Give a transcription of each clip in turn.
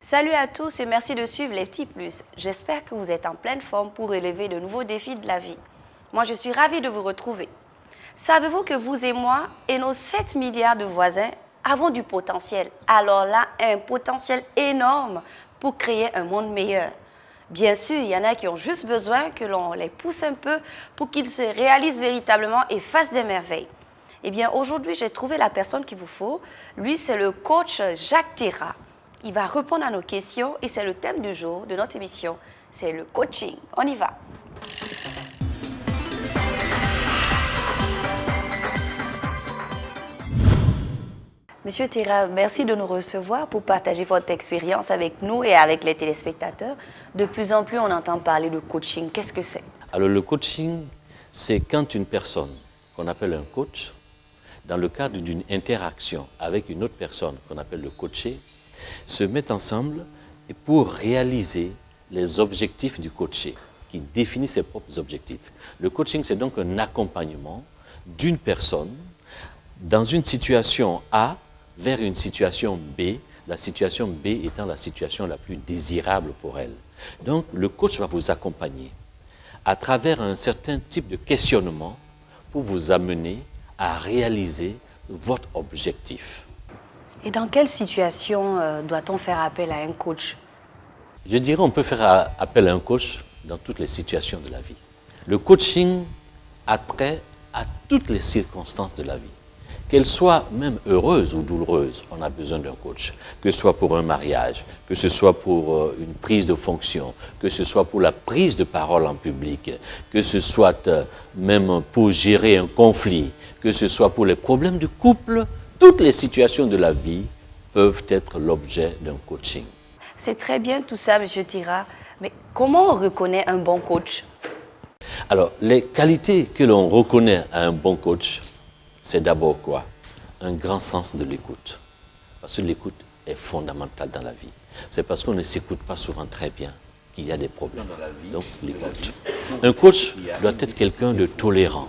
Salut à tous et merci de suivre les petits plus. J'espère que vous êtes en pleine forme pour relever de nouveaux défis de la vie. Moi, je suis ravie de vous retrouver. Savez-vous que vous et moi et nos 7 milliards de voisins avons du potentiel? Alors là, un potentiel énorme pour créer un monde meilleur. Bien sûr, il y en a qui ont juste besoin que l'on les pousse un peu pour qu'ils se réalisent véritablement et fassent des merveilles. Eh bien, aujourd'hui, j'ai trouvé la personne qu'il vous faut. Lui, c'est le coach Jacques Théra. Il va répondre à nos questions et c'est le thème du jour de notre émission. C'est le coaching. On y va. Monsieur Théra, merci de nous recevoir pour partager votre expérience avec nous et avec les téléspectateurs. De plus en plus, on entend parler de coaching. Qu'est-ce que c'est? Alors le coaching, c'est quand une personne qu'on appelle un coach, dans le cadre d'une interaction avec une autre personne qu'on appelle le coaché, se mettent ensemble pour réaliser les objectifs du coaché, qui définit ses propres objectifs. Le coaching, c'est donc un accompagnement d'une personne dans une situation A vers une situation B, la situation B étant la situation la plus désirable pour elle. Donc, le coach va vous accompagner à travers un certain type de questionnement pour vous amener à réaliser votre objectif. Et dans quelle situation doit-on faire appel à un coach? Je dirais qu'on peut faire appel à un coach dans toutes les situations de la vie. Le coaching a trait à toutes les circonstances de la vie. Qu'elles soient même heureuses ou douloureuses, on a besoin d'un coach. Que ce soit pour un mariage, que ce soit pour une prise de fonction, que ce soit pour la prise de parole en public, que ce soit même pour gérer un conflit, que ce soit pour les problèmes de couple, toutes les situations de la vie peuvent être l'objet d'un coaching. C'est très bien tout ça, Monsieur Théra. Mais comment on reconnaît un bon coach? Alors, les qualités que l'on reconnaît à un bon coach, c'est d'abord quoi? Un grand sens de l'écoute. Parce que l'écoute est fondamentale dans la vie. C'est parce qu'on ne s'écoute pas souvent très bien qu'il y a des problèmes. Donc, l'écoute. Un coach doit être quelqu'un de tolérant.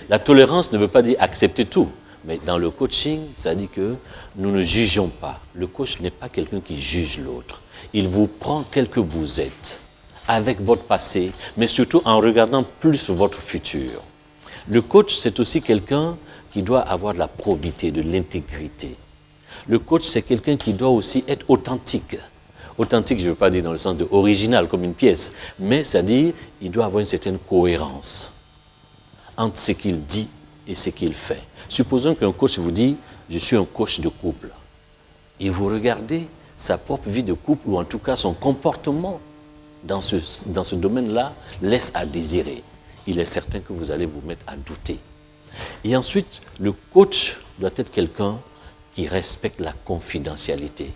La tolérance ne veut pas dire accepter tout. Mais dans le coaching, ça dit que nous ne jugeons pas. Le coach n'est pas quelqu'un qui juge l'autre. Il vous prend tel que vous êtes, avec votre passé, mais surtout en regardant plus votre futur. Le coach, c'est aussi quelqu'un qui doit avoir de la probité, de l'intégrité. Le coach, c'est quelqu'un qui doit aussi être authentique. Authentique, je ne veux pas dire dans le sens de original, comme une pièce, mais c'est-à-dire il doit avoir une certaine cohérence entre ce qu'il dit et ce qu'il fait. Supposons qu'un coach vous dit « je suis un coach de couple ». Et vous regardez sa propre vie de couple, ou en tout cas son comportement dans ce domaine-là, laisse à désirer. Il est certain que vous allez vous mettre à douter. Et ensuite, le coach doit être quelqu'un qui respecte la confidentialité.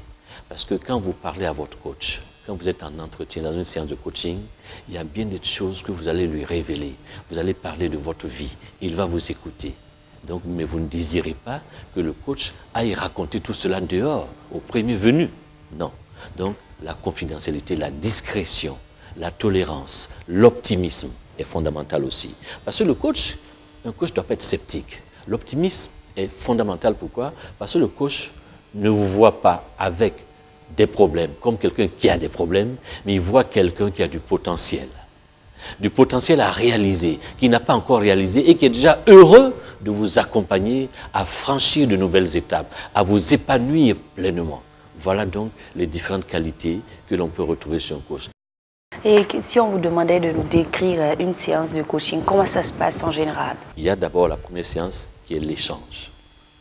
Parce que quand vous parlez à votre coach, quand vous êtes en entretien, dans une séance de coaching, il y a bien des choses que vous allez lui révéler. Vous allez parler de votre vie. Il va vous écouter. Donc, mais vous ne désirez pas que le coach aille raconter tout cela dehors, au premier venu. Non. Donc, la confidentialité, la discrétion, la tolérance, l'optimisme est fondamental aussi. Parce que un coach ne doit pas être sceptique. L'optimisme est fondamental. Pourquoi? Parce que le coach ne vous voit pas avec des problèmes, comme quelqu'un qui a des problèmes, mais il voit quelqu'un qui a du potentiel à réaliser, qui n'a pas encore réalisé et qui est déjà heureux de vous accompagner à franchir de nouvelles étapes, à vous épanouir pleinement. Voilà donc les différentes qualités que l'on peut retrouver chez un coach. Et si on vous demandait de nous décrire une séance de coaching, comment ça se passe en général? Il y a d'abord la première séance qui est l'échange.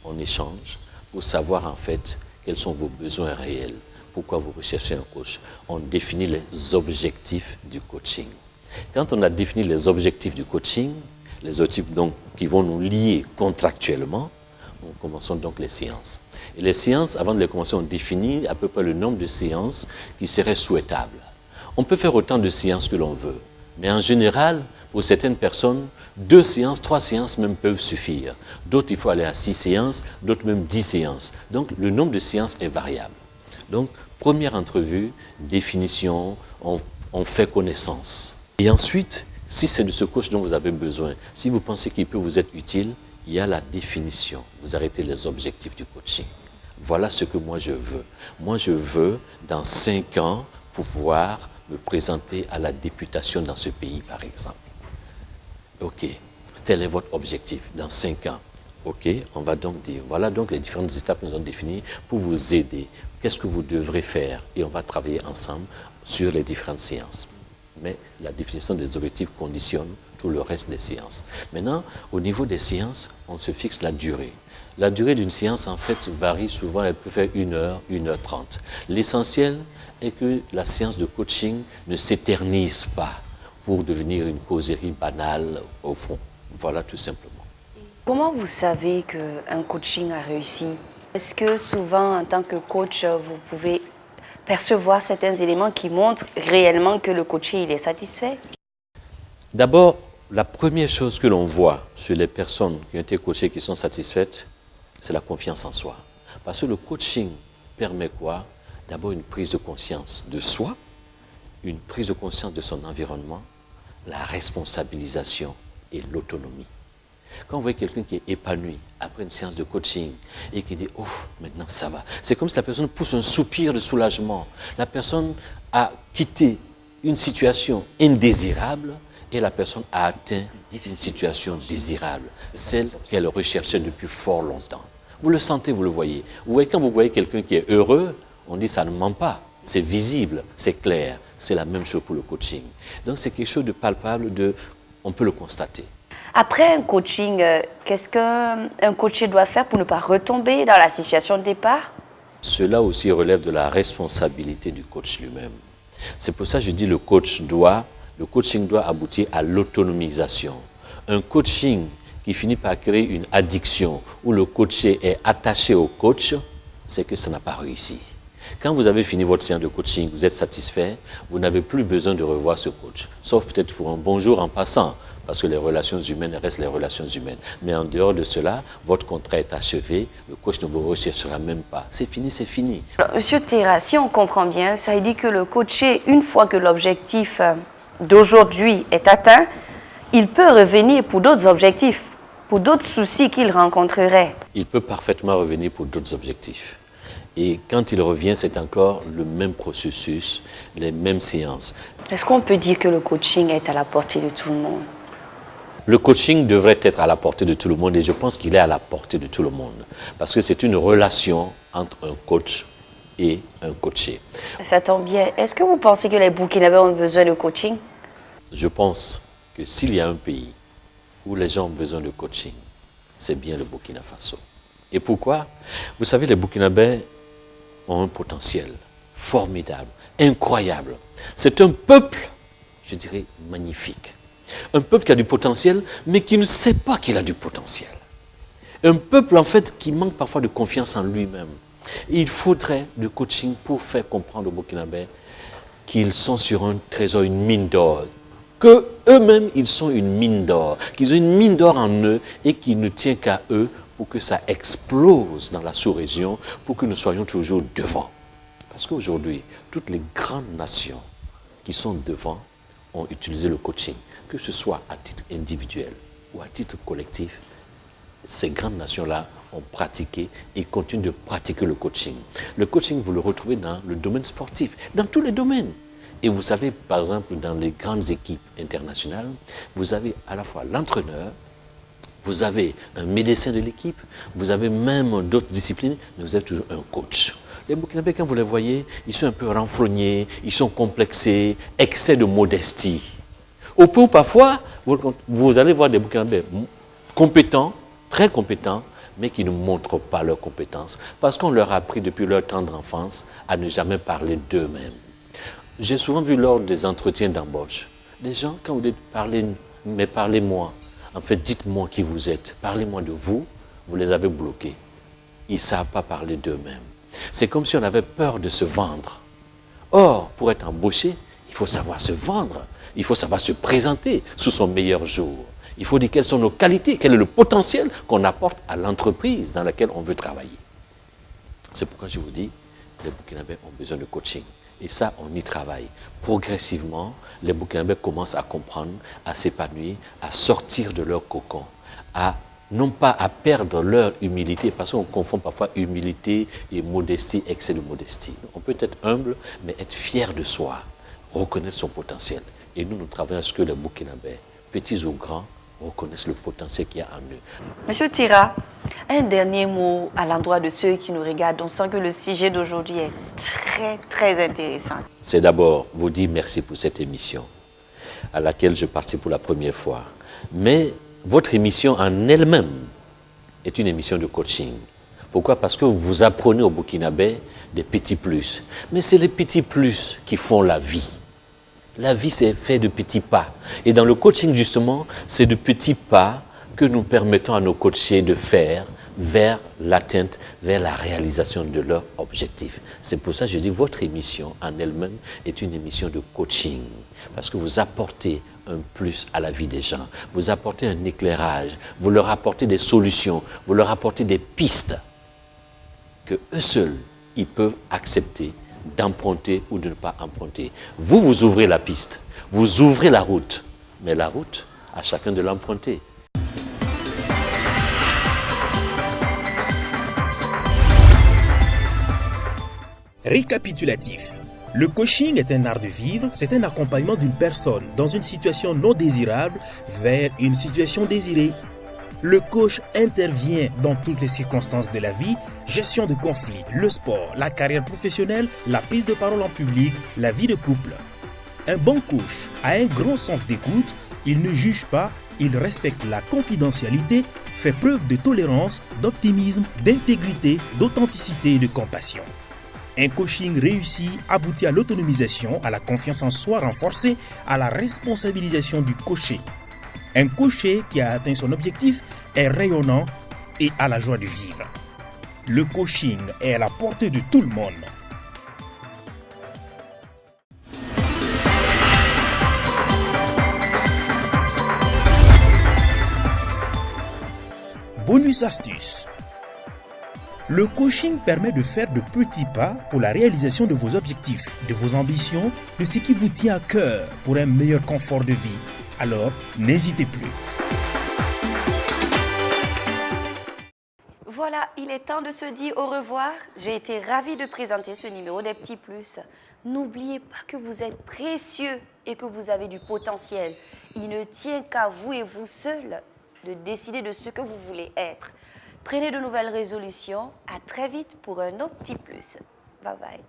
On échange pour savoir en fait quels sont vos besoins réels, pourquoi vous recherchez un coach. On définit les objectifs du coaching. Quand on a défini les objectifs du coaching, les objectifs donc qui vont nous lier contractuellement, nous commençons donc les séances. Et les séances, avant de les commencer, on définit à peu près le nombre de séances qui seraient souhaitables. On peut faire autant de séances que l'on veut, mais en général, pour certaines personnes, 2 séances, 3 séances même peuvent suffire. D'autres, il faut aller à 6 séances, d'autres même 10 séances. Donc, le nombre de séances est variable. Donc, première entrevue, définition, on fait connaissance. Et ensuite, si c'est de ce coach dont vous avez besoin, si vous pensez qu'il peut vous être utile, il y a la définition. Vous arrêtez les objectifs du coaching. voilà ce que moi je veux. Moi je veux, dans 5 ans, pouvoir me présenter à la députation dans ce pays, par exemple. Ok, tel est votre objectif dans 5 ans. Ok, on va donc dire, voilà donc les différentes étapes que nous avons définies pour vous aider. Qu'est-ce que vous devrez faire? Et on va travailler ensemble sur les différentes séances. Mais la définition des objectifs conditionne tout le reste des séances. Maintenant, au niveau des séances, on se fixe la durée. La durée d'une séance, en fait, varie souvent, elle peut faire 1 heure, 1h30. L'essentiel est que la séance de coaching ne s'éternise pas pour devenir une causerie banale au fond. Voilà tout simplement. Comment vous savez qu'un coaching a réussi? Est-ce que souvent, en tant que coach, vous pouvez percevoir certains éléments qui montrent réellement que le coaché il est satisfait? D'abord, la première chose que l'on voit sur les personnes qui ont été coachées, qui sont satisfaites, c'est la confiance en soi. Parce que le coaching permet quoi? D'abord une prise de conscience de soi, une prise de conscience de son environnement, la responsabilisation et l'autonomie. Quand vous voyez quelqu'un qui est épanoui après une séance de coaching et qui dit « Ouf, maintenant ça va », c'est comme si la personne pousse un soupir de soulagement. La personne a quitté une situation indésirable et la personne a atteint une situation désirable, celle qu'elle recherchait depuis fort longtemps. Vous le sentez, vous le voyez. Vous voyez, quand vous voyez quelqu'un qui est heureux, on dit ça ne ment pas, c'est visible, c'est clair. C'est la même chose pour le coaching. Donc c'est quelque chose de palpable, on peut le constater. Après un coaching, qu'est-ce qu'un coaché doit faire pour ne pas retomber dans la situation de départ? Cela aussi relève de la responsabilité du coach lui-même. C'est pour ça que je dis le coaching doit aboutir à l'autonomisation. Un coaching qui finit par créer une addiction où le coaché est attaché au coach, c'est que ça n'a pas réussi. Quand vous avez fini votre séance de coaching, vous êtes satisfait, vous n'avez plus besoin de revoir ce coach, sauf peut-être pour un bonjour en passant, parce que les relations humaines restent les relations humaines. Mais en dehors de cela, votre contrat est achevé, le coach ne vous recherchera même pas. C'est fini, c'est fini. Alors, Monsieur Terra, si on comprend bien, ça veut dire que le coaché, une fois que l'objectif d'aujourd'hui est atteint, il peut revenir pour d'autres objectifs, pour d'autres soucis qu'il rencontrerait. Il peut parfaitement revenir pour d'autres objectifs. Et quand il revient, c'est encore le même processus, les mêmes séances. Est-ce qu'on peut dire que le coaching est à la portée de tout le monde? Le coaching devrait être à la portée de tout le monde et je pense qu'il est à la portée de tout le monde. Parce que c'est une relation entre un coach et un coaché. Ça tombe bien. Est-ce que vous pensez que les Burkinabés ont besoin de coaching? Je pense que s'il y a un pays où les gens ont besoin de coaching, c'est bien le Burkina Faso. Et pourquoi? Vous savez, les Burkinabés ont un potentiel formidable, incroyable. C'est un peuple, je dirais, magnifique. Un peuple qui a du potentiel, mais qui ne sait pas qu'il a du potentiel. Un peuple, en fait, qui manque parfois de confiance en lui-même. Et il faudrait du coaching pour faire comprendre aux Burkinabés qu'ils sont sur un trésor, une mine d'or. Qu'eux-mêmes, ils sont une mine d'or. Qu'ils ont une mine d'or en eux et qu'il ne tient qu'à eux pour que ça explose dans la sous-région, pour que nous soyons toujours devant. Parce qu'aujourd'hui, toutes les grandes nations qui sont devant ont utilisé le coaching, que ce soit à titre individuel ou à titre collectif. Ces grandes nations-là ont pratiqué et continuent de pratiquer le coaching. Le coaching, vous le retrouvez dans le domaine sportif, dans tous les domaines. Et vous savez, par exemple, dans les grandes équipes internationales, vous avez à la fois l'entraîneur, vous avez un médecin de l'équipe, vous avez même d'autres disciplines, mais vous avez toujours un coach. Les Burkinabés, quand vous les voyez, ils sont un peu renfrognés, ils sont complexés, excès de modestie. Au point où parfois, vous allez voir des Burkinabés compétents, très compétents, mais qui ne montrent pas leurs compétences, parce qu'on leur a appris depuis leur tendre enfance à ne jamais parler d'eux-mêmes. J'ai souvent vu lors des entretiens d'embauche, les gens, quand vous dites parlez, mais parlez-moi, en fait, dites-moi qui vous êtes, parlez-moi de vous, vous les avez bloqués. Ils ne savent pas parler d'eux-mêmes. C'est comme si on avait peur de se vendre. Or, pour être embauché, il faut savoir se vendre, il faut savoir se présenter sous son meilleur jour. Il faut dire quelles sont nos qualités, quel est le potentiel qu'on apporte à l'entreprise dans laquelle on veut travailler. C'est pourquoi je vous dis, les Burkinabés ont besoin de coaching. Et ça, on y travaille. Progressivement, les Burkinabés commencent à comprendre, à s'épanouir, à sortir de leur cocon, à n'ont pas à perdre leur humilité, parce qu'on confond parfois humilité et modestie, excès de modestie. On peut être humble, mais être fier de soi, reconnaître son potentiel. Et nous travaillons à ce que les Burkinabés, petits ou grands, reconnaissent le potentiel qu'il y a en eux. Monsieur Tira, un dernier mot à l'endroit de ceux qui nous regardent. On sent que le sujet d'aujourd'hui est très, très intéressant. C'est d'abord vous dire merci pour cette émission à laquelle je participe pour la première fois. Mais votre émission en elle-même est une émission de coaching. Pourquoi? Parce que vous apprenez au Burkinabé des petits plus. Mais c'est les petits plus qui font la vie. La vie, c'est fait de petits pas. Et dans le coaching, justement, c'est de petits pas que nous permettons à nos coachés de faire vers l'atteinte, vers la réalisation de leur objectif. C'est pour ça que je dis votre émission en elle-même est une émission de coaching. Parce que vous apportez un plus à la vie des gens. Vous apportez un éclairage. Vous leur apportez des solutions. Vous leur apportez des pistes que eux seuls, ils peuvent accepter d'emprunter ou de ne pas emprunter. Vous, vous ouvrez la piste. Vous ouvrez la route. Mais la route, à chacun de l'emprunter. Récapitulatif. Le coaching est un art de vivre, c'est un accompagnement d'une personne dans une situation non désirable vers une situation désirée. Le coach intervient dans toutes les circonstances de la vie, gestion de conflits, le sport, la carrière professionnelle, la prise de parole en public, la vie de couple. Un bon coach a un grand sens d'écoute, il ne juge pas, il respecte la confidentialité, fait preuve de tolérance, d'optimisme, d'intégrité, d'authenticité et de compassion. Un coaching réussi aboutit à l'autonomisation, à la confiance en soi renforcée, à la responsabilisation du coaché. Un coaché qui a atteint son objectif est rayonnant et a la joie de vivre. Le coaching est à la portée de tout le monde. Bonus astuce. Le coaching permet de faire de petits pas pour la réalisation de vos objectifs, de vos ambitions, de ce qui vous tient à cœur pour un meilleur confort de vie. Alors, n'hésitez plus. Voilà, il est temps de se dire au revoir. J'ai été ravie de présenter ce numéro des petits plus. N'oubliez pas que vous êtes précieux et que vous avez du potentiel. Il ne tient qu'à vous et vous seuls de décider de ce que vous voulez être. Prenez de nouvelles résolutions. À très vite pour un autre petit plus. Bye bye.